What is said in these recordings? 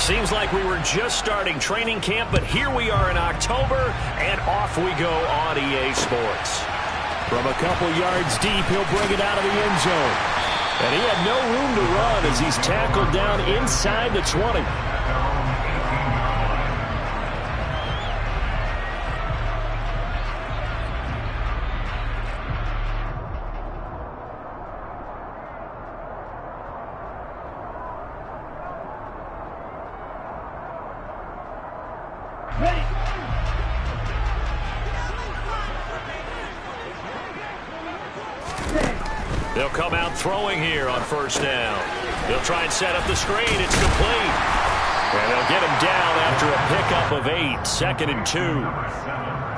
Seems like we were just starting training camp, but here we are in October, and off we go on EA Sports. From a couple yards deep, he'll bring it out of the end zone. And he had no room to run as he's tackled down inside the 20. They'll come out throwing here on first down. They'll try and set up the screen. It's complete. And they'll get him down after a pickup of 8, 2nd and 2.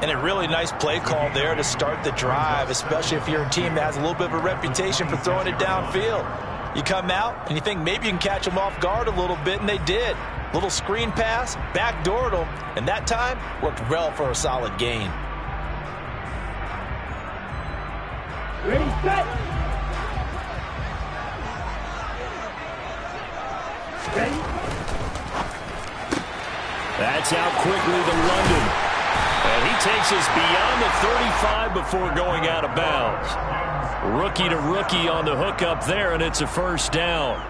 And a really nice play call there to start the drive, especially if you're a team that has a little bit of a reputation for throwing it downfield. You come out and you think maybe you can catch them off guard a little bit, and they did. Little screen pass, backdoored them, and that time worked well for a solid gain. Ready, set. Ready. That's out quickly to London. And he takes us beyond the 35 before going out of bounds. Rookie to rookie on the hookup there, and it's a first down.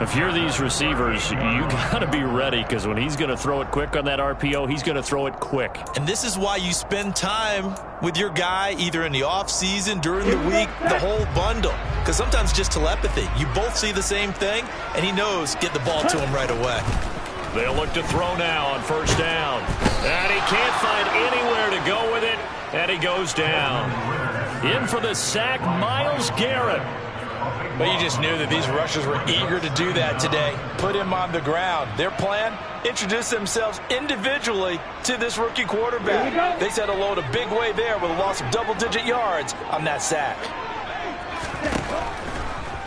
If you're these receivers, you got to be ready, because when he's going to throw it quick on that RPO, he's going to throw it quick. And this is why you spend time with your guy either in the offseason, during the week, the whole bundle. Because sometimes just telepathy. You both see the same thing, and he knows get the ball to him right away. They'll look to throw now on first down. And he can't find anywhere to go with it, and he goes down. In for the sack, Myles Garrett. But you just knew that these rushers were eager to do that today. Put him on the ground. Their plan, introduce themselves individually to this rookie quarterback. They set a load a big way there with a loss of double-digit yards on that sack.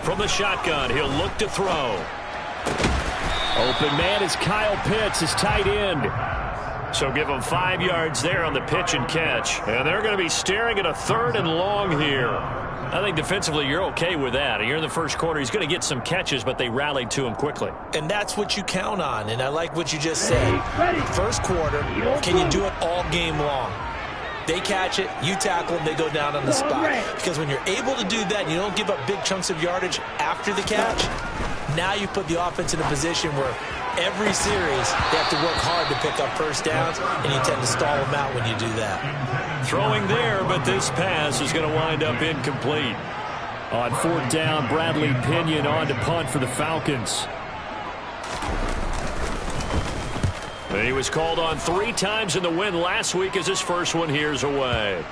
From the shotgun, he'll look to throw. Open man is Kyle Pitts, his tight end. So give him 5 yards there on the pitch and catch. And they're going to be staring at a 3rd and long here. I think defensively you're okay with that. Here in the first quarter, he's going to get some catches, but they rallied to him quickly. And that's what you count on, and I like what you just said. First quarter, can you do it all game long? They catch it, you tackle them, they go down on the spot. Because when you're able to do that and you don't give up big chunks of yardage after the catch, now you put the offense in a position where every series they have to work hard to pick up first downs, and you tend to stall them out when you do that. Throwing there, but this pass is going to wind up incomplete. On 4th down, Bradley Pinion on to punt for the Falcons. And he was called on 3 times in the win last week as his first one here's away.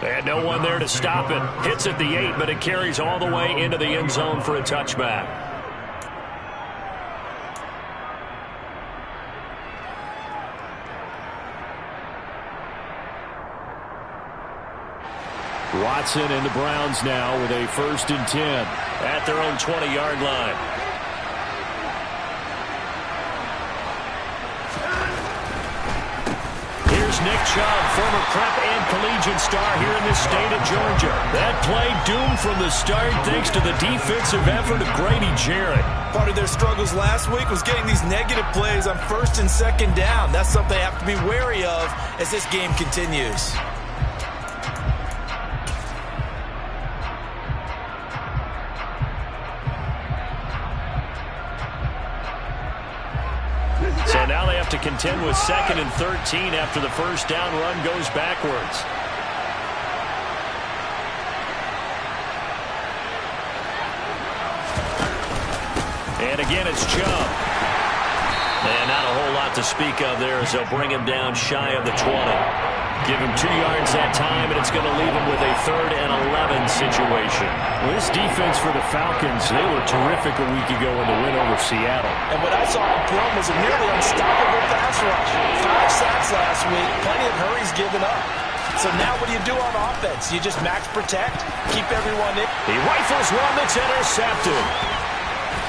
And no one there to stop it. Hits at the 8, but it carries all the way into the end zone for a touchback. Watson and the Browns now with a 1st and 10. At their own 20-yard line. Here's Nick Chubb, former prep and collegiate star here in the state of Georgia. That play doomed from the start thanks to the defensive effort of Grady Jarrett. Part of their struggles last week was getting these negative plays on 1st and 2nd down. That's something they have to be wary of as this game continues. So now they have to contend with 2nd and 13 after the first down run goes backwards. And again, it's Chubb. And not a whole lot to speak of there as they'll bring him down shy of the 20. Give him 2 yards that time, and it's going to leave him with a 3rd and 11 situation. Well, this defense for the Falcons, they were terrific a week ago in the win over Seattle. And what I saw in film was a nearly unstoppable pass rush. 5 sacks last week, plenty of hurries given up. So now what do you do on offense? You just max protect, keep everyone in. He rifles one that's intercepted.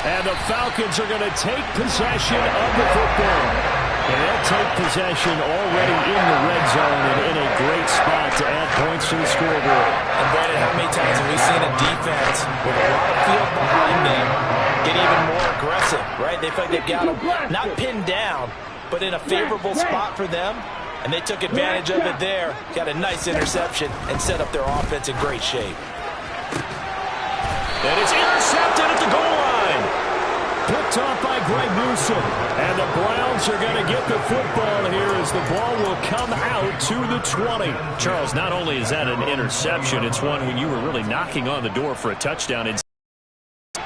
And the Falcons are going to take possession of the football. And they'll take possession already in the red zone and in a great spot to add points to the scoreboard. And Brandon, how many times have we seen a defense with a lot of field behind them get even more aggressive, right? They feel like they've got them not pinned down, but in a favorable spot for them, and they took advantage of it there. Got a nice interception and set up their offense in great shape. And it's intercepted at the goal line. Picked off by Greg Newsom. And the Browns are going to get the football here as the ball will come out to the 20. Charles, not only is that an interception, it's one when you were really knocking on the door for a touchdown.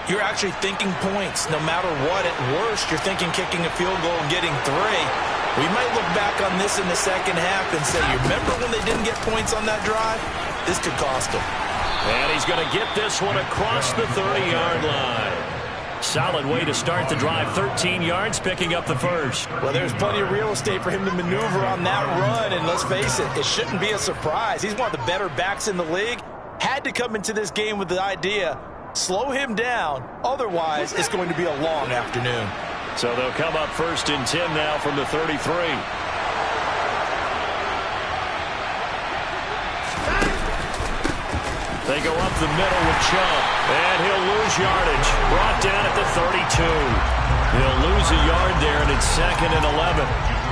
You're actually thinking points. No matter what, at worst, you're thinking kicking a field goal and getting 3. We might look back on this in the second half and say, you remember when they didn't get points on that drive? This could cost them. And he's going to get this one across the 30-yard line. Solid way to start the drive. 13 yards, picking up the first. Well, there's plenty of real estate for him to maneuver on that run, and let's face it, it shouldn't be a surprise. He's one of the better backs in the league. Had to come into this game with the idea, slow him down, otherwise it's going to be a long afternoon. So they'll come up 1st and 10 now from the 33. They go up the middle with Chubb, and he'll lose yardage. Brought down at the 32. He'll lose a yard there, and it's 2nd and 11.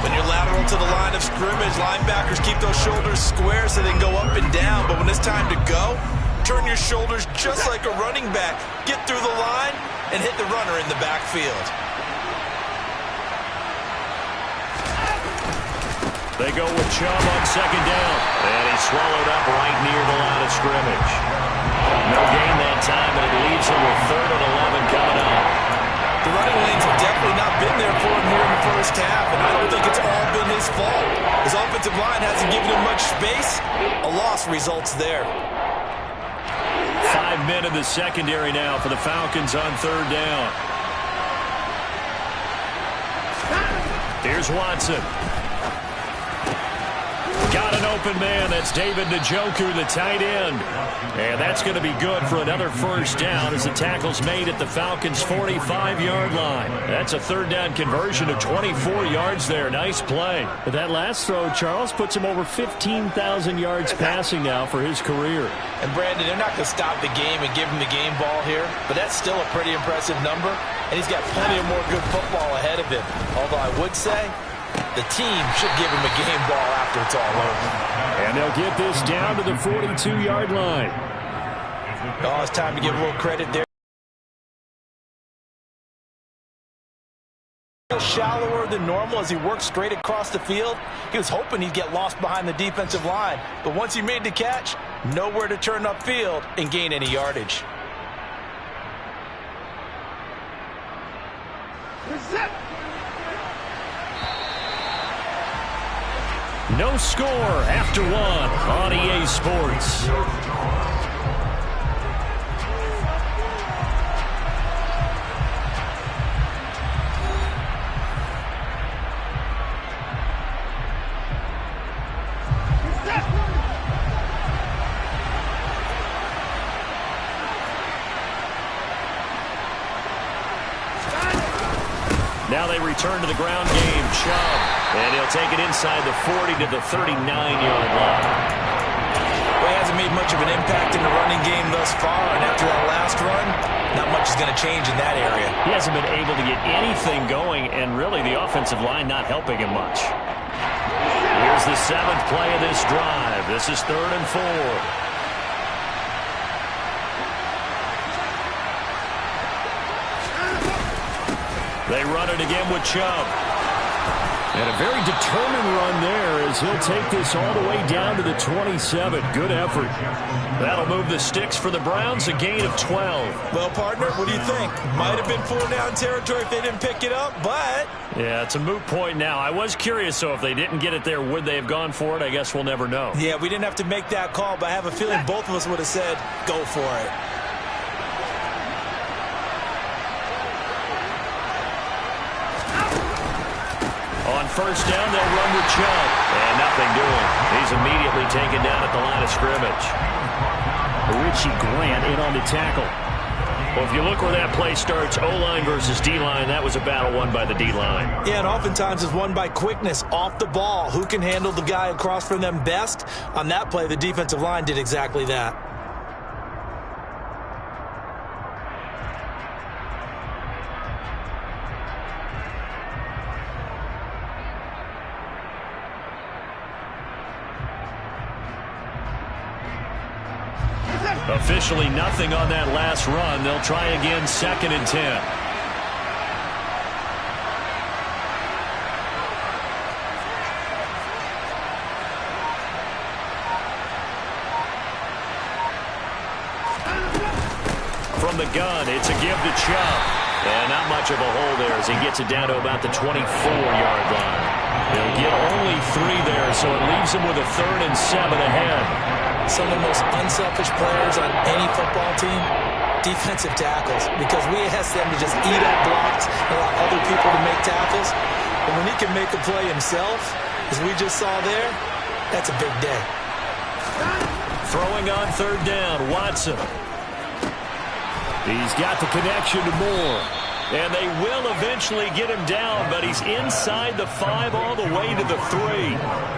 When you're lateral to the line of scrimmage, linebackers keep those shoulders square so they can go up and down. But when it's time to go, turn your shoulders just like a running back. Get through the line and hit the runner in the backfield. They go with Chubb on 2nd down. And he's swallowed up right near the line of scrimmage. No gain that time, and it leaves him with 3rd and 11 coming up. The running lanes have definitely not been there for him here in the first half, and I don't think it's all been his fault. His offensive line hasn't given him much space. A loss results there. 5 men in the secondary now for the Falcons on 3rd down. Here's Watson. Got an open man. That's David Njoku, the tight end. And that's going to be good for another 1st down as the tackle's made at the Falcons' 45-yard line. That's a 3rd down conversion of 24 yards there. Nice play. But that last throw, Charles, puts him over 15,000 yards passing now for his career. And, Brandon, they're not going to stop the game and give him the game ball here, but that's still a pretty impressive number, and he's got plenty of more good football ahead of him. Although I would say the team should give him a game ball after it's all over. And they'll get this down to the 42-yard line. Oh, it's time to give a little credit there. Shallower than normal as he worked straight across the field. He was hoping he'd get lost behind the defensive line. But once he made the catch, nowhere to turn upfield and gain any yardage. No score after 1 on EA Sports. Now they return to the ground game. Chubb. And he'll take it inside the 40 to the 39-yard line. Well, he hasn't made much of an impact in the running game thus far, and after that last run, not much is going to change in that area. He hasn't been able to get anything going, and really the offensive line not helping him much. Here's the 7th play of this drive. This is 3rd and 4. They run it again with Chubb. And a very determined run there as he'll take this all the way down to the 27. Good effort. That'll move the sticks for the Browns, a gain of 12. Well, partner, what do you think? Might have been 4-down territory if they didn't pick it up, but... Yeah, it's a moot point now. I was curious, so if they didn't get it there, would they have gone for it? I guess we'll never know. Yeah, we didn't have to make that call, but I have a feeling both of us would have said, go for it. On 1st down, they'll run with Chubb. And nothing doing. He's immediately taken down at the line of scrimmage. Richie Grant in on the tackle. Well, if you look where that play starts, O-line versus D-line, that was a battle won by the D-line. Yeah, and oftentimes it's won by quickness off the ball. Who can handle the guy across from them best? On that play, the defensive line did exactly that. Officially nothing on that last run. They'll try again, 2nd and 10. From the gun, it's a give to Chubb. And not much of a hole there as he gets it down to about the 24-yard line. He'll get only 3 there, so it leaves him with a 3rd and 7 ahead. Some of the most unselfish players on any football team, defensive tackles, because we ask them to just eat up blocks and allow other people to make tackles. But when he can make a play himself, as we just saw there, that's a big day. Throwing on 3rd down, Watson. He's got the connection to Moore. And they will eventually get him down, but he's inside the 5 all the way to the 3.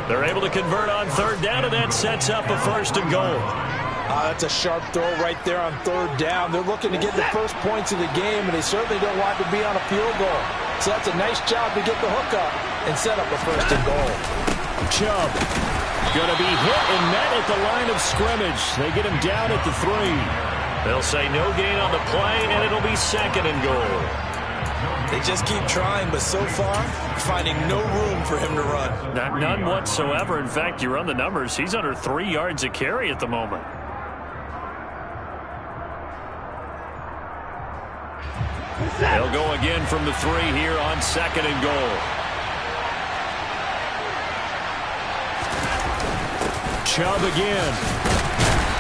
They're able to convert on 3rd down, and that sets up a 1st and goal. That's a sharp throw right there on 3rd down. They're looking to get the first points of the game, and they certainly don't want to be on a field goal. So that's a nice job to get the hook up and set up a 1st and goal. Chubb going to be hit and met at the line of scrimmage. They get him down at the 3. They'll say no gain on the play, and it'll be 2nd and goal. They just keep trying, but so far, finding no room for him to run. None whatsoever. In fact, you run the numbers. He's under 3 yards a carry at the moment. They'll go again from the 3 here on 2nd and goal. Chubb again.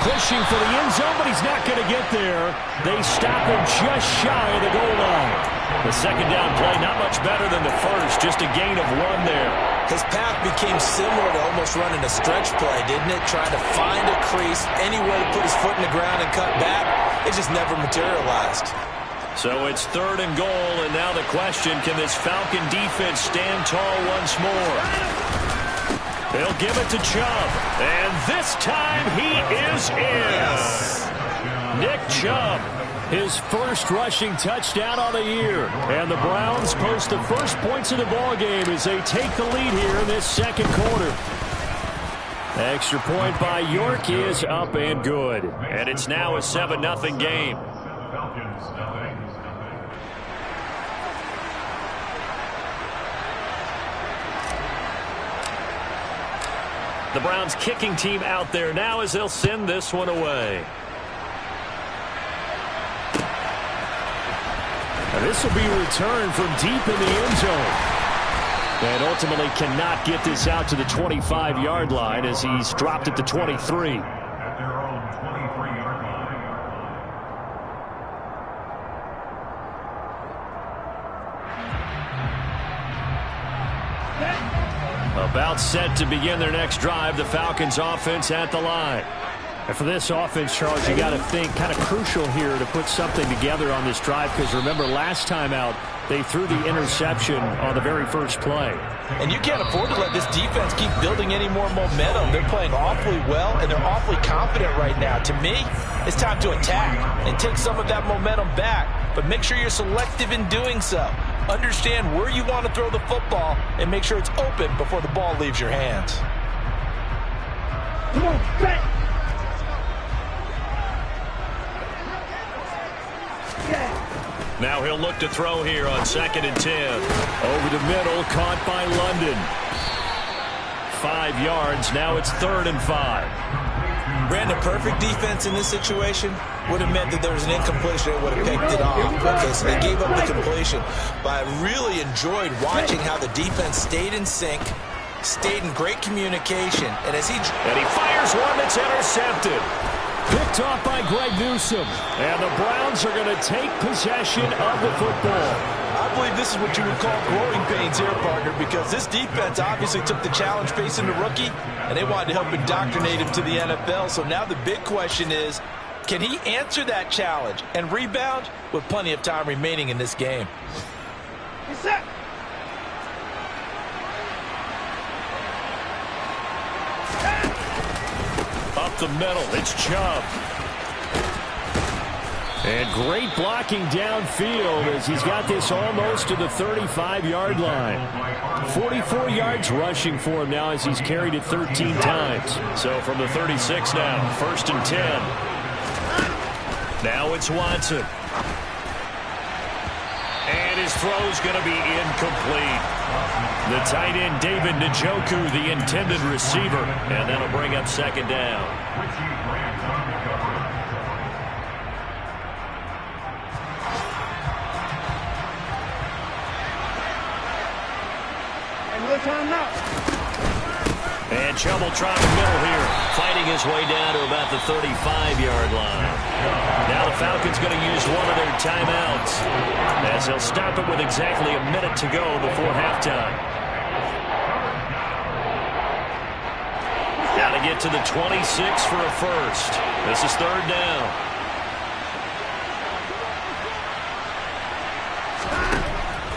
Pushing for the end zone, but he's not going to get there. They stop him just shy of the goal line. The 2nd down play, not much better than the first, just a gain of 1 there. His path became similar to almost running a stretch play, didn't it? Trying to find a crease, anywhere to put his foot in the ground and cut back. It just never materialized. So it's 3rd and goal, and now the question, can this Falcon defense stand tall once more? They'll give it to Chubb, and this time he is in. Yes. Nick Chubb, his first rushing touchdown on the year. And the Browns post the first points of the ball game as they take the lead here in this 2nd quarter. Extra point by York is up and good. And it's now a 7-0 game. The Browns kicking team out there now as they'll send this one away. And this will be returned from deep in the end zone. And ultimately cannot get this out to the 25-yard line as he's dropped at the 23. About set to begin their next drive, the Falcons offense at the line. And for this offense, Charles, you got to think kind of crucial here to put something together on this drive, because remember last time out they threw the interception on the very first play. And you can't afford to let this defense keep building any more momentum. They're playing awfully well, and they're awfully confident right now. To me, it's time to attack and take some of that momentum back, but make sure you're selective in doing so. Understand where you want to throw the football and make sure it's open before the ball leaves your hands. Come on, back. Now he'll look to throw here on 2nd and 10. Over the middle, caught by London. 5 yards, now it's 3rd and 5. Brandon, perfect defense in this situation would have meant that there was an incompletion and would have picked it off. Okay, so they gave up the completion. But I really enjoyed watching how the defense stayed in sync, stayed in great communication. And he fires one that's intercepted. Picked off by Greg Newsome. And the Browns are going to take possession of the football. I believe this is what you would call growing pains here, partner, because this defense obviously took the challenge facing the rookie, and they wanted to help indoctrinate him to the NFL. So now the big question is, can he answer that challenge and rebound with plenty of time remaining in this game? Yes, sir. Up the middle, it's Chubb. And great blocking downfield as he's got this almost to the 35-yard line. 44 yards rushing for him now as he's carried it 13 times. So from the 36 now, 1st and 10. Now it's Watson. And his throw's going to be incomplete. The tight end, David Njoku, the intended receiver. And that'll bring up second down. And trouble trying the middle here. Fighting his way down to about the 35-yard line. Now the Falcons going to use one of their timeouts, as they'll stop it with exactly a minute to go before halftime. Now to get to the 26 for a first. This is third down.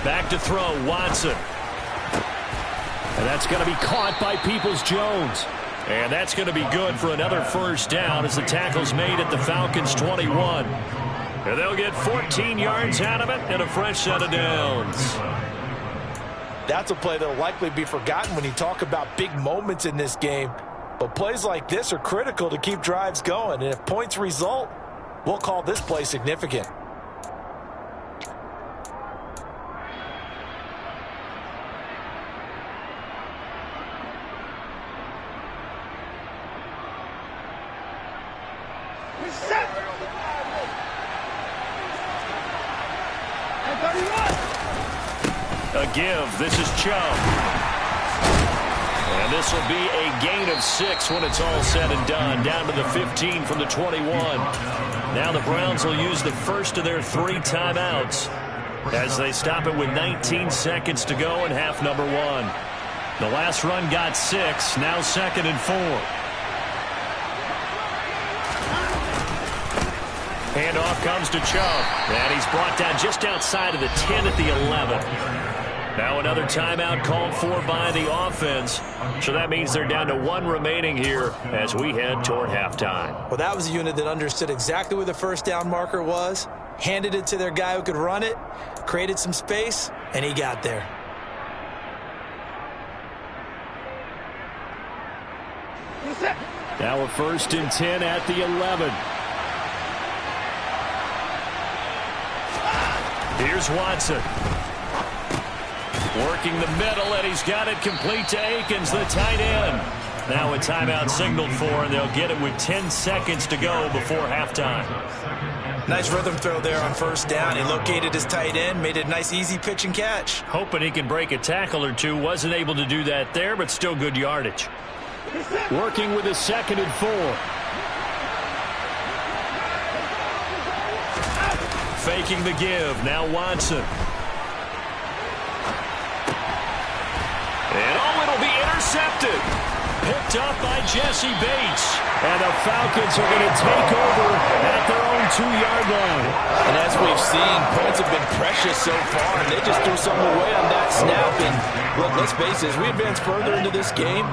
Back to throw, Watson. And that's going to be caught by Peoples-Jones. And that's going to be good for another first down as the tackle's made at the Falcons' 21. And they'll get 14 yards out of it and a fresh set of downs. That's a play that'll likely be forgotten when you talk about big moments in this game. But plays like this are critical to keep drives going. And if points result, we'll call this play significant. A give. This is Chubb. And this will be a gain of 6 when it's all said and done. Down to the 15 from the 21. Now the Browns will use the first of their 3 timeouts as they stop it with 19 seconds to go in half number 1. The last run got 6. Now 2nd and 4. Handoff comes to Chubb. And he's brought down just outside of the 10 at the 11. Now another timeout called for by the offense. So that means they're down to 1 remaining here as we head toward halftime. Well, that was a unit that understood exactly where the first down marker was, handed it to their guy who could run it, created some space, and he got there. Now a 1st and 10 at the 11. Here's Watson. Working the middle, and he's got it complete to Akins, the tight end. Now a timeout signaled for, and they'll get it with 10 seconds to go before halftime. Nice rhythm throw there on first down. He located his tight end, made it a nice easy pitch and catch. Hoping he can break a tackle or two. Wasn't able to do that there, but still good yardage. Working with a 2nd and 4. Faking the give. Now Watson. And it'll be intercepted. Picked up by Jesse Bates. And the Falcons are going to take over at their own 2-yard line. And as we've seen, points have been precious so far, and they just threw something away on that snap. And look, let's face it, as we advance further into this game,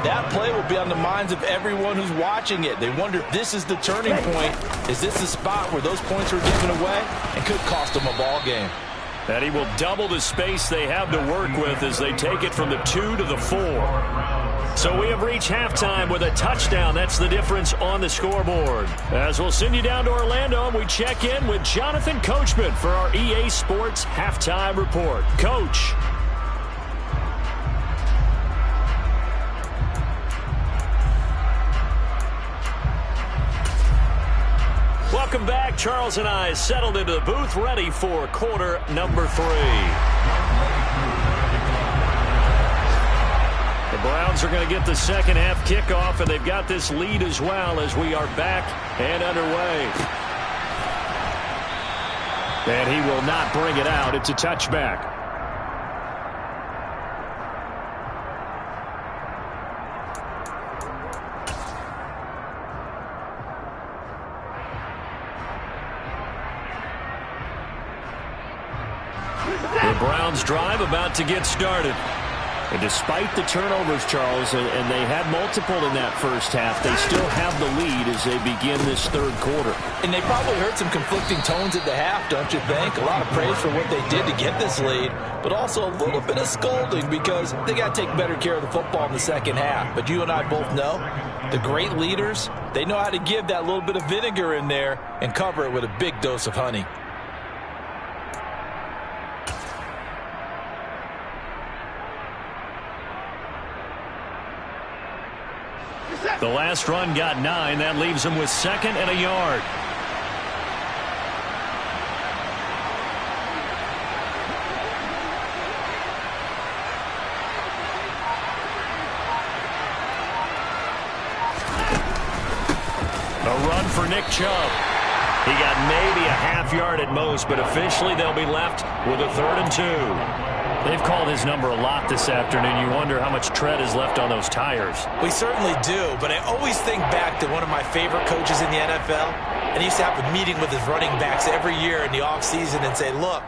that play will be on the minds of everyone who's watching it. They wonder if this is the turning point. Is this the spot where those points were given away and could cost them a ball game? And he will double the space they have to work with as they take it from the 2 to the 4. So we have reached halftime with a touchdown. That's the difference on the scoreboard. As we'll send you down to Orlando, and we check in with Jonathan Coachman for our EA Sports Halftime Report. Coach. Welcome back. Charles and I settled into the booth, ready for quarter number 3. The Browns are going to get the second half kickoff, and they've got this lead as well as we are back and underway. And he will not bring it out. It's a touchback. The Browns drive about to get started. And despite the turnovers, Charles, and they had multiple in that first half, they still have the lead as they begin this third quarter. And they probably heard some conflicting tones at the half, don't you think? A lot of praise for what they did to get this lead, but also a little bit of scolding because they got to take better care of the football in the second half. But you and I both know the great leaders, they know how to give that little bit of vinegar in there and cover it with a big dose of honey. The last run got 9. That leaves him with 2nd and a yard. A run for Nick Chubb. He got maybe a half yard at most, but officially they'll be left with a 3rd and 2. They've called his number a lot this afternoon. You wonder how much tread is left on those tires. We certainly do, but I always think back to one of my favorite coaches in the NFL, and he used to have a meeting with his running backs every year in the offseason and say, look,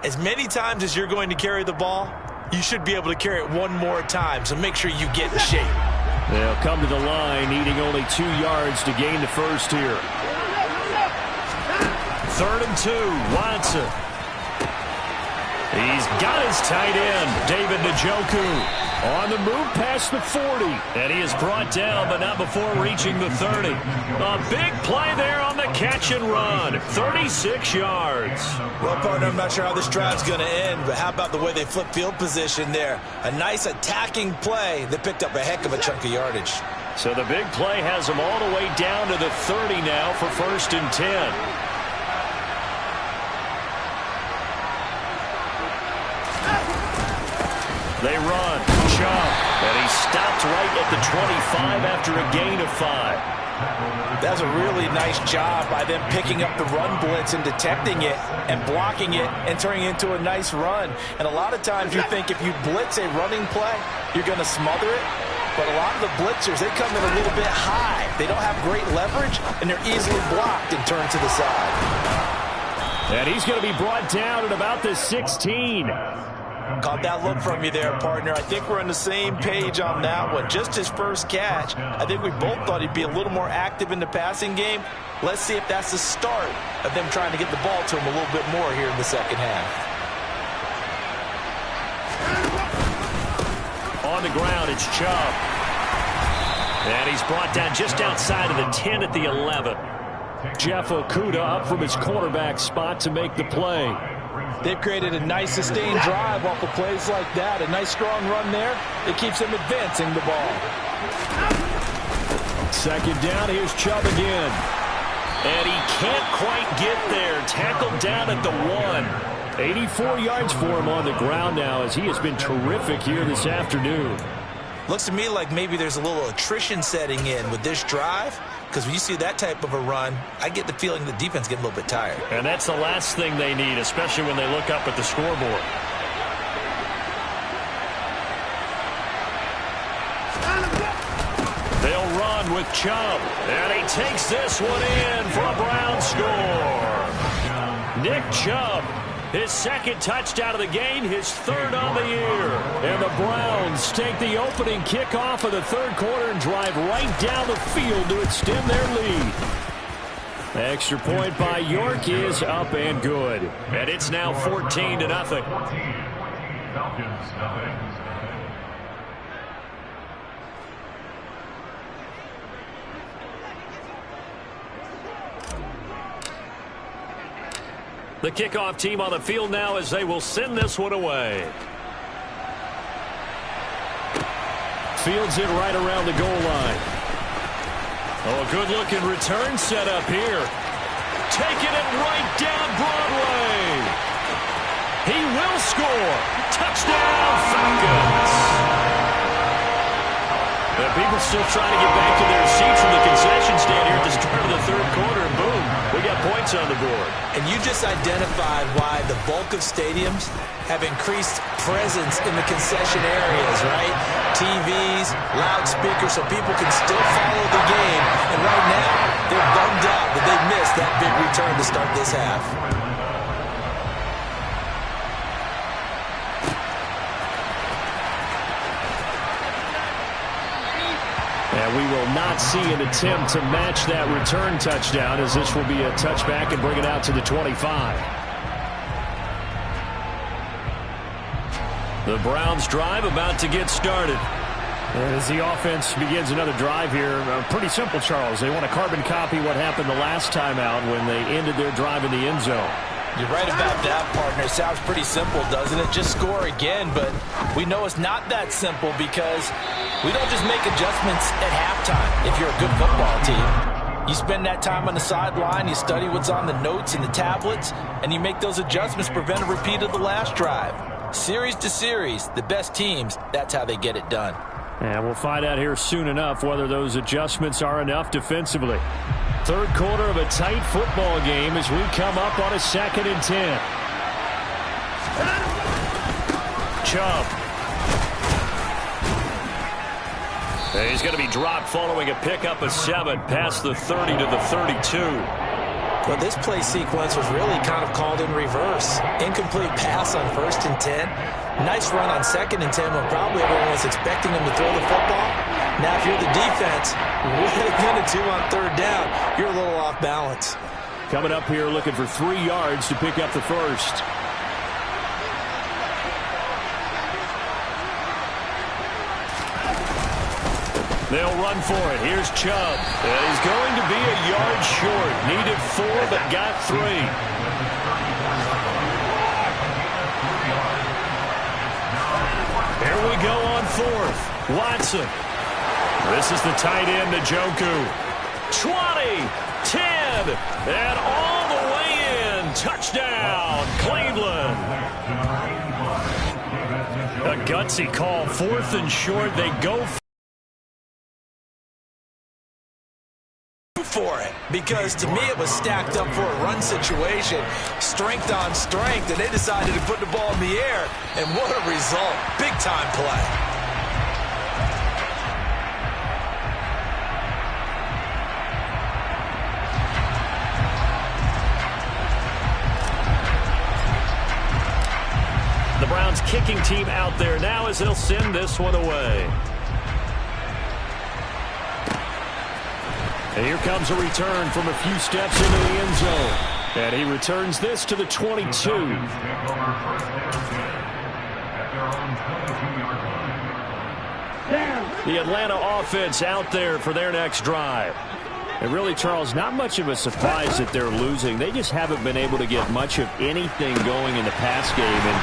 as many times as you're going to carry the ball, you should be able to carry it one more time, so make sure you get in shape. They'll come to the line, needing only 2 yards to gain the first here. 3rd and 2, Watson. He's got his tight end, David Njoku, on the move past the 40. And he is brought down, but not before reaching the 30. A big play there on the catch and run. 36 yards. Well, partner, I'm not sure how this drive's going to end, but how about the way they flip field position there? A nice attacking play that picked up a heck of a chunk of yardage. So the big play has them all the way down to the 30 now for 1st and 10. They run, Chubb, and he stopped right at the 25 after a gain of 5. That's a really nice job by them picking up the run blitz and detecting it and blocking it and turning it into a nice run. And a lot of times you think if you blitz a running play, you're going to smother it. But a lot of the blitzers, they come in a little bit high. They don't have great leverage, and they're easily blocked and turned to the side. And he's going to be brought down at about the 16. Caught that look from you there, partner. I think we're on the same page on that one. Just his first catch. I think we both thought he'd be a little more active in the passing game. Let's see if that's the start of them trying to get the ball to him a little bit more here in the second half. On the ground, it's Chubb. And he's brought down just outside of the 10 at the 11. Jeff Okudah up from his cornerback spot to make the play. They've created a nice sustained drive off of plays like that. A nice strong run there. It keeps them advancing the ball. 2nd down, here's Chubb again. And he can't quite get there. Tackled down at the 1. 84 yards for him on the ground now as he has been terrific here this afternoon. Looks to me like maybe there's a little attrition setting in with this drive. Because when you see that type of a run, I get the feeling the defense getting a little bit tired. And that's the last thing they need, especially when they look up at the scoreboard. They'll run with Chubb. And he takes this one in for a Brown score. Nick Chubb, his 2nd touchdown of the game, his 3rd on the year. And the Browns take the opening kickoff of the 3rd quarter and drive right down the field to extend their lead. Extra point by York is up and good. And it's now 14-0. The kickoff team on the field now as they will send this one away. Fields it right around the goal line. Oh, a good-looking return set up here. Taking it right down Broadway. He will score. Touchdown, Falcons. The people still trying to get back to their seats from the concession stand here at the start of the 3rd quarter. And boom, we got points on the board. And you just identified why the bulk of stadiums have increased presence in the concession areas, right? TVs, loudspeakers, so people can still follow the game. And right now, they're bummed out that they missed that big return to start this half. not see an attempt to match that return touchdown, as this will be a touchback and bring it out to the 25. The Browns drive about to get started. As the offense begins another drive here, pretty simple, Charles. They want to carbon copy what happened the last time out when they ended their drive in the end zone. You're right about that, partner. It sounds pretty simple, doesn't it? Just score again, but we know it's not that simple because we don't just make adjustments at halftime if you're a good football team. You spend that time on the sideline, you study what's on the notes and the tablets, and you make those adjustments to prevent a repeat of the last drive. Series to series, the best teams, that's how they get it done. And we'll find out here soon enough whether those adjustments are enough defensively. Third quarter of a tight football game as we come up on a 2nd and 10. Chubb. He's going to be dropped following a pickup of 7 past the 30 to the 32. Well, this play sequence was really kind of called in reverse. Incomplete pass on 1st and 10. Nice run on 2nd and 10 when probably everyone was expecting him to throw the football. Now, if you're the defense, what are they going to do on 3rd down? You're a little off balance. Coming up here looking for 3 yards to pick up the first. They'll run for it. Here's Chubb. And he's going to be a yard short. Needed 4, but got 3. Here we go on 4th. Watson. This is the tight end, Njoku. 20, 10, and all the way in. Touchdown, Cleveland. A gutsy call. 4th and short. They go for it, because to me it was stacked up for a run situation, strength on strength, and they decided to put the ball in the air, and what a result. Big time play. the Browns kicking team out there now as they'll send this one away. And here comes a return from a few steps into the end zone. And he returns this to the 22. The Atlanta offense out there for their next drive. And really, Charles, not much of a surprise that they're losing. They just haven't been able to get much of anything going in the pass game. And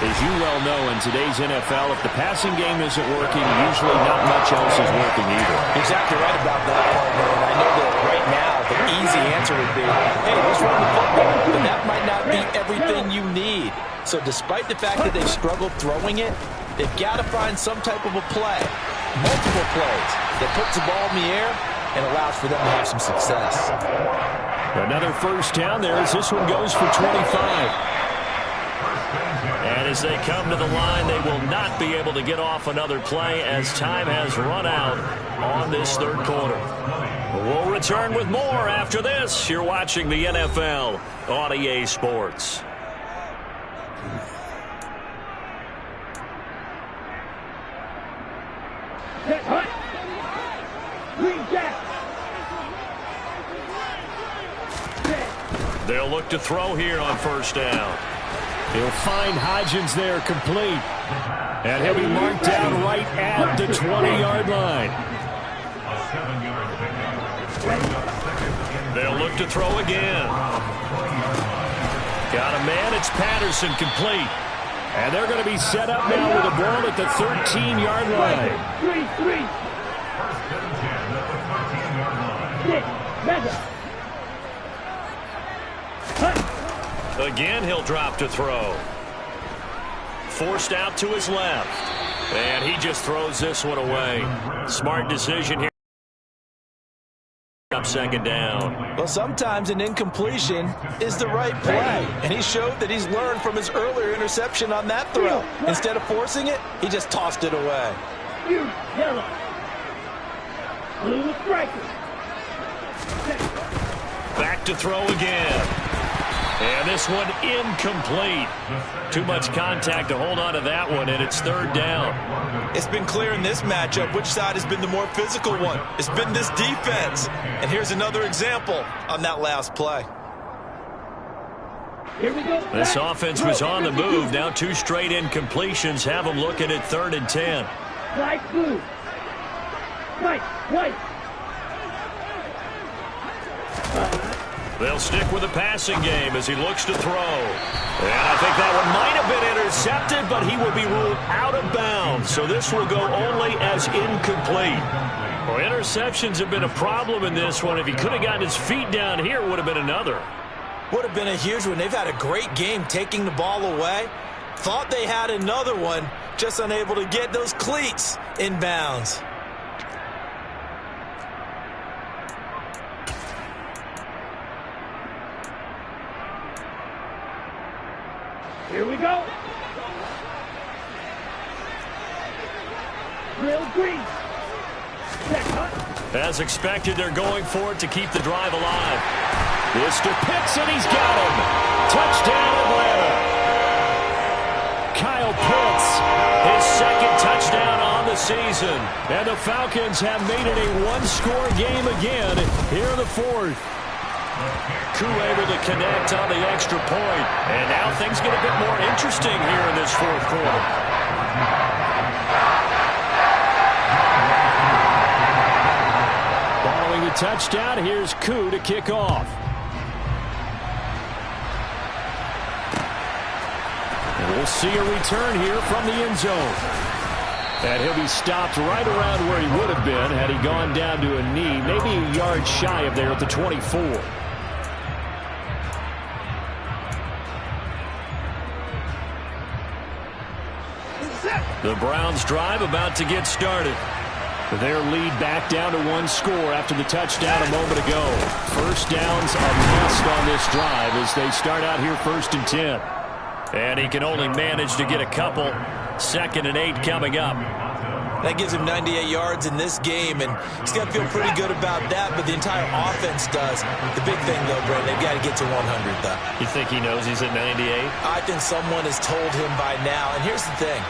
as you well know, in today's NFL, if the passing game isn't working, usually not much else is working either. Exactly right about that, partner. And I know that right now the easy answer would be, hey, let's run the football. But that might not be everything you need. So despite the fact that they've struggled throwing it, they've got to find some type of a play, multiple plays, that puts the ball in the air and allows for them to have some success. Another first down there as this one goes for 25. And as they come to the line, they will not be able to get off another play as time has run out on this third quarter. We'll return with more after this. You're watching the NFL on EA Sports. They'll look to throw here on first down. He'll find Hodgins there complete. And he'll be marked down right at the 20-yard line. They'll look to throw again. Got a man. It's Patterson complete. And they're going to be set up now with a ball at the 13-yard line. Again, he'll drop to throw. Forced out to his left. And he just throws this one away. Smart decision here. Up second down. Well, sometimes an incompletion is the right play. And he showed that he's learned from his earlier interception on that throw. Instead of forcing it, he just tossed it away. Yellow. Blue striker. Back to throw again. And this one incomplete. Too much contact to hold on to that one, and it's third down. It's been clear in this matchup which side has been the more physical one. It's been this defense. And here's another example on that last play. Here we go. This offense was on the move. Now 2 straight incompletions have them looking at 3rd and 10. Right, blue. Right, white. They'll stick with the passing game as he looks to throw. And I think that one might have been intercepted, but he will be ruled out of bounds. So this will go only as incomplete. Well, interceptions have been a problem in this one. If he could have gotten his feet down here, it would have been another. Would have been a huge one. They've had a great game taking the ball away. Thought they had another one, just unable to get those cleats in bounds. Here we go. Real green. Check, huh? As expected, they're going for it to keep the drive alive. This to Pitts, and he's got him. Touchdown, Atlanta. Kyle Pitts, his 2nd touchdown on the season. And the Falcons have made it a 1-score game again here in the 4th. Koo able to connect on the extra point. And now things get a bit more interesting here in this 4th quarter. Following the touchdown, here's Koo to kick off. And we'll see a return here from the end zone. And he'll be stopped right around where he would have been had he gone down to a knee, maybe a yard shy of there at the 24. The Browns drive about to get started. Their lead back down to 1 score after the touchdown a moment ago. First downs a must on this drive as they start out here 1st and 10. And he can only manage to get a couple. 2nd and 8 coming up. That gives him 98 yards in this game, and he's got to feel pretty good about that, but the entire offense does. The big thing, though, Brandon, they've got to get to 100, though. You think he knows he's at 98? I think someone has told him by now, and here's the thing.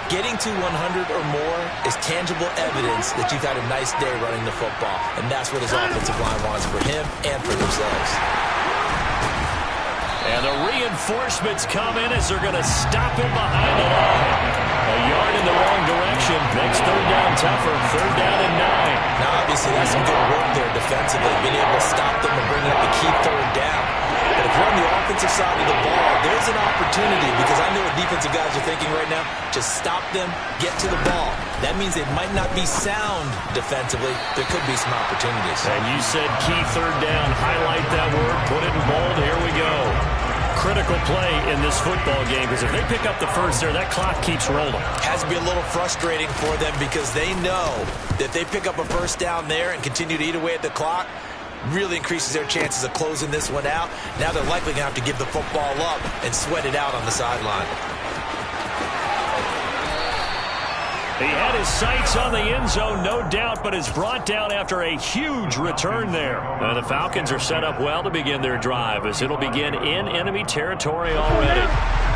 Getting to 100 or more is tangible evidence that you've had a nice day running the football, and that's what his offensive line wants for him and for themselves. And the reinforcements come in as they're going to stop him behind the line. A yard in the wrong direction makes 3rd down tougher. 3rd down and 9. Now, obviously, that's some good work there defensively, being able to stop them and bring up the key 3rd down. But if you're on the offensive side of the ball, there's an opportunity, because I know what defensive guys are thinking right now. Just stop them, get to the ball. That means they might not be sound defensively. There could be some opportunities. And you said key 3rd down. Highlight that word. Put it in bold. Here we go. Critical play in this football game, because if they pick up the first there, that clock keeps rolling. Has to be a little frustrating for them, because they know that if they pick up a first down there and continue to eat away at the clock, really increases their chances of closing this one out. Now they're likely going to have to give the football up and sweat it out on the sideline. He had his sights on the end zone, no doubt, but is brought down after a huge return there. The Falcons are set up well to begin their drive, as it'll begin in enemy territory already.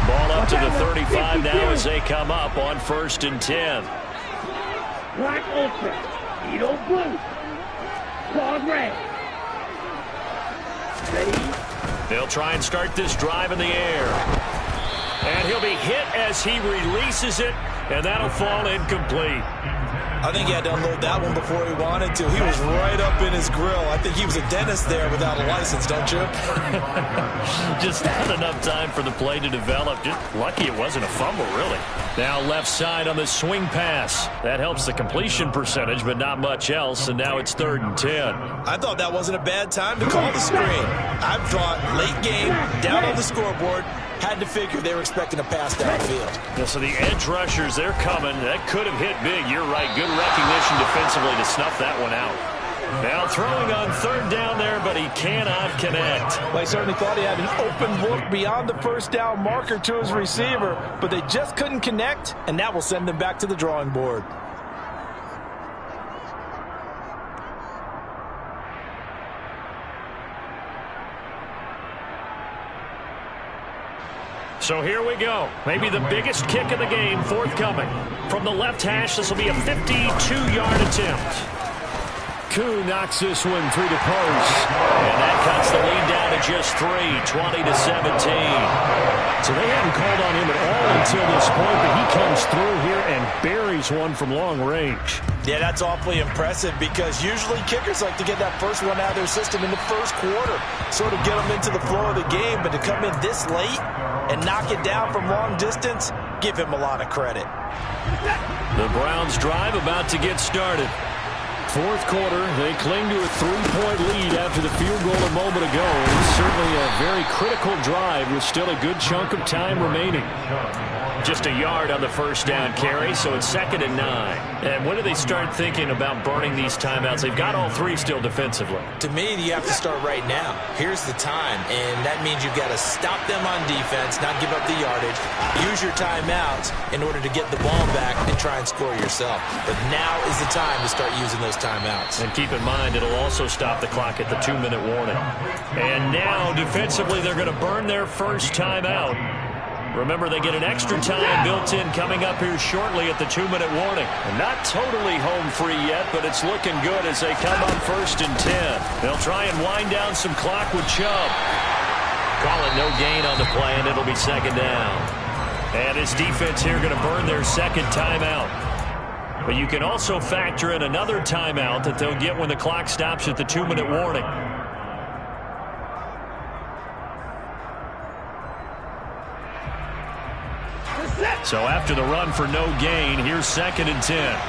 Ball up to the 35 now as they come up on 1st and 10. Black ultra. Edo blue. Claude red. Ready? They'll try and start this drive in the air. And he'll be hit as he releases it, and that'll fall incomplete. I think he had to unload that one before he wanted to. He was right up in his grill. I think he was a dentist there without a license, don't you? Just not enough time for the play to develop. Just lucky it wasn't a fumble, really. Now left side on the swing pass. That helps the completion percentage, but not much else, and now it's 3rd and 10. I thought that wasn't a bad time to call the screen. I thought late game, down on the scoreboard, had to figure they were expecting a pass downfield. Yeah, so the edge rushers, they're coming. That could have hit big. You're right. Good recognition defensively to snuff that one out. Now throwing on 3rd down there, but he cannot connect. Well, he certainly thought he had an open look beyond the first down marker to his receiver, but they just couldn't connect, and that will send them back to the drawing board. So here we go. Maybe the biggest kick of the game forthcoming. From the left hash, this will be a 52-yard attempt. Koo knocks this one through the post. And that cuts the lead down to just 3, 20-17. So they hadn't called on him at all until this point, but he comes through here and buries one from long range. Yeah, that's awfully impressive because usually kickers like to get that first one out of their system in the first quarter, sort of get them into the flow of the game, but to come in this late and knock it down from long distance, give him a lot of credit. The Browns drive about to get started. Fourth quarter, they cling to a 3-point lead after the field goal a moment ago. It's certainly a very critical drive with still a good chunk of time remaining. Just a yard on the first down carry, so it's 2nd and 9. And when do they start thinking about burning these timeouts? They've got all 3 still defensively. To me, you have to start right now. Here's the time, and that means you've got to stop them on defense, not give up the yardage, use your timeouts in order to get the ball back and try and score yourself. But now is the time to start using those timeouts. And keep in mind, it'll also stop the clock at the 2-minute warning. And now, defensively, they're going to burn their first timeout. Remember, they get an extra time built in coming up here shortly at the 2-minute warning. And not totally home free yet, but it's looking good as they come on 1st and 10. They'll try and wind down some clock with Chubb. Call it no gain on the play, and it'll be 2nd down. And his defense here going to burn their second timeout. But you can also factor in another timeout that they'll get when the clock stops at the 2-minute warning. So after the run for no gain, here's 2nd and 10.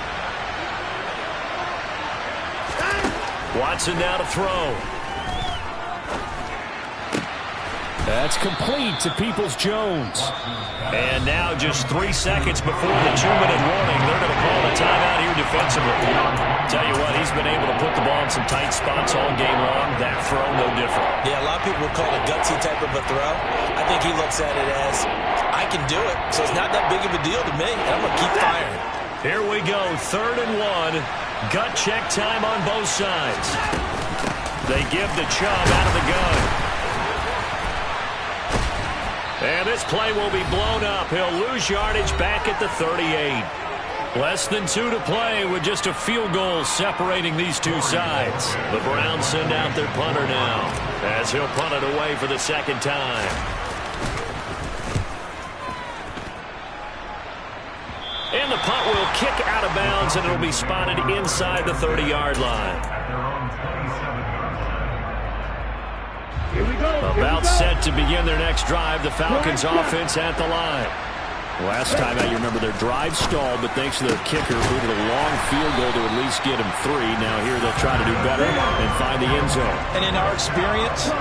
Watson now to throw. That's complete to Peoples-Jones. And now just 3 seconds before the 2-minute warning, they're going to call the timeout here defensively. Tell you what, he's been able to put the ball in some tight spots all game long. That throw, no different. Yeah, a lot of people would call it a gutsy type of a throw. I think he looks at it as, I can do it, so it's not that big of a deal to me, and I'm going to keep firing. Here we go, 3rd and 1. Gut check time on both sides. They give to Chubb out of the gun. And this play will be blown up. He'll lose yardage back at the 38. Less than 2 to play with just a field goal separating these two sides. The Browns send out their punter now as he'll punt it away for the 2nd time. And the punt will kick out of bounds, and it'll be spotted inside the 30-yard line. Here we go. About set to begin their next drive. The Falcons offense at the line. Last time out, you remember their drive stalled, but thanks to their kicker, who did a long field goal to at least get him 3. Now here they'll try to do better and find the end zone. And in our experience,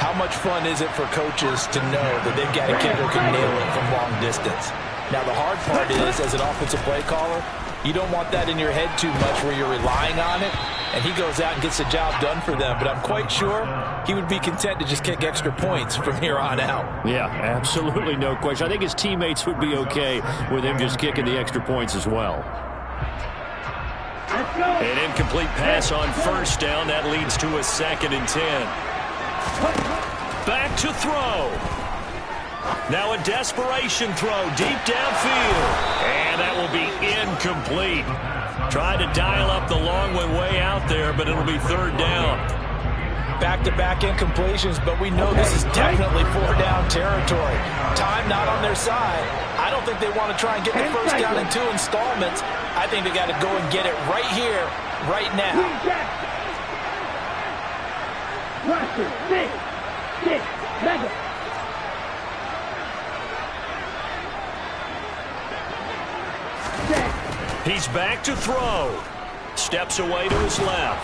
how much fun is it for coaches to know that they've got a kicker who can nail it from long distance? Now, the hard part is, as an offensive play caller, you don't want that in your head too much where you're relying on it, and he goes out and gets the job done for them. But I'm quite sure he would be content to just kick extra points from here on out. Yeah, absolutely no question. I think his teammates would be okay with him just kicking the extra points as well. Let's go. An incomplete pass on 1st down. That leads to a 2nd and 10. Back to throw. Now a desperation throw deep downfield. And that will be incomplete. Tried to dial up the long way out there, but it'll be 3rd down. Back-to-back incompletions, but we know this is definitely 4-down territory. Time not on their side. I don't think they want to try and get the first down in 2 installments. I think they got to go and get it right here, right now. Roster, 6, mega. He's back to throw. Steps away to his left.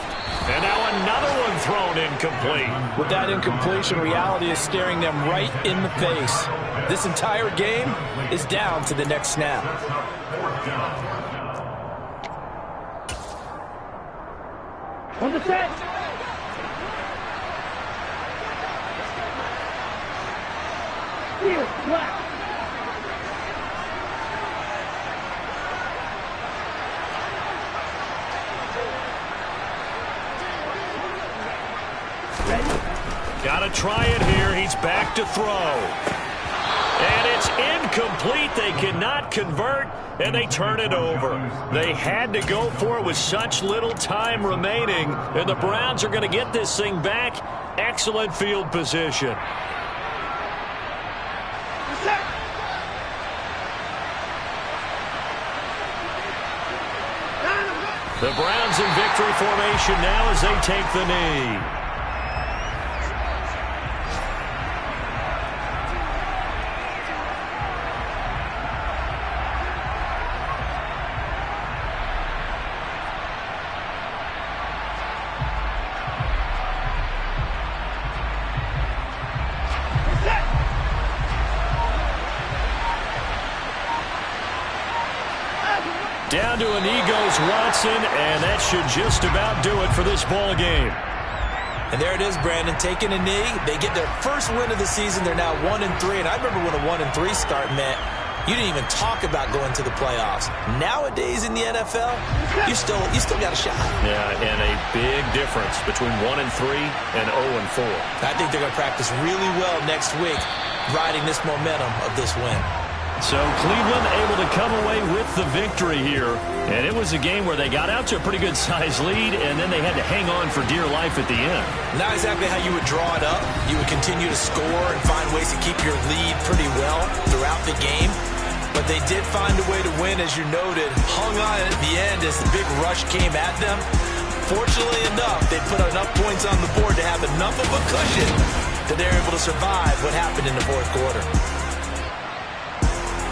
And now another one thrown incomplete. With that incompletion, reality is staring them right in the face. This entire game is down to the next snap. On the set. Here, black. Got to try it here. He's back to throw. And it's incomplete. They cannot convert, and they turn it over. They had to go for it with such little time remaining, and the Browns are going to get this thing back. Excellent field position. The Browns in victory formation now as they take the knee. Down to a knee goes Watson, and that should just about do it for this ball game. And there it is, Brandon, taking a knee. They get their first win of the season. They're now 1-3, and I remember when a 1-3 start meant you didn't even talk about going to the playoffs. Nowadays in the NFL, you still got a shot. Yeah, and a big difference between 1-3 and 0-4. I think they're going to practice really well next week, riding this momentum of this win. So Cleveland able to come away with the victory here. And it was a game where they got out to a pretty good-sized lead, and then they had to hang on for dear life at the end. Not exactly how you would draw it up. You would continue to score and find ways to keep your lead pretty well throughout the game. But they did find a way to win, as you noted. Hung on at the end as the big rush came at them. Fortunately enough, they put enough points on the board to have enough of a cushion that they're able to survive what happened in the fourth quarter.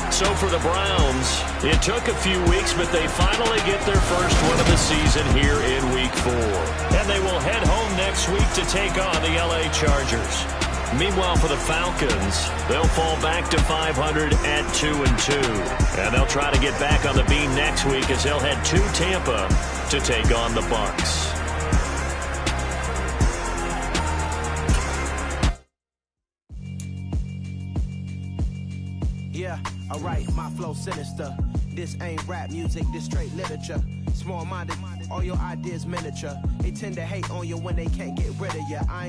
So for the Browns, it took a few weeks, but they finally get their first win of the season here in Week 4. And they will head home next week to take on the LA Chargers. Meanwhile, for the Falcons, they'll fall back to 500 at 2-2. And they'll try to get back on the beam next week as they'll head to Tampa to take on the Bucs. Yeah, alright, my flow sinister. This ain't rap music, this straight literature. Small-minded, all your ideas miniature. They tend to hate on you when they can't get rid of you. I ain't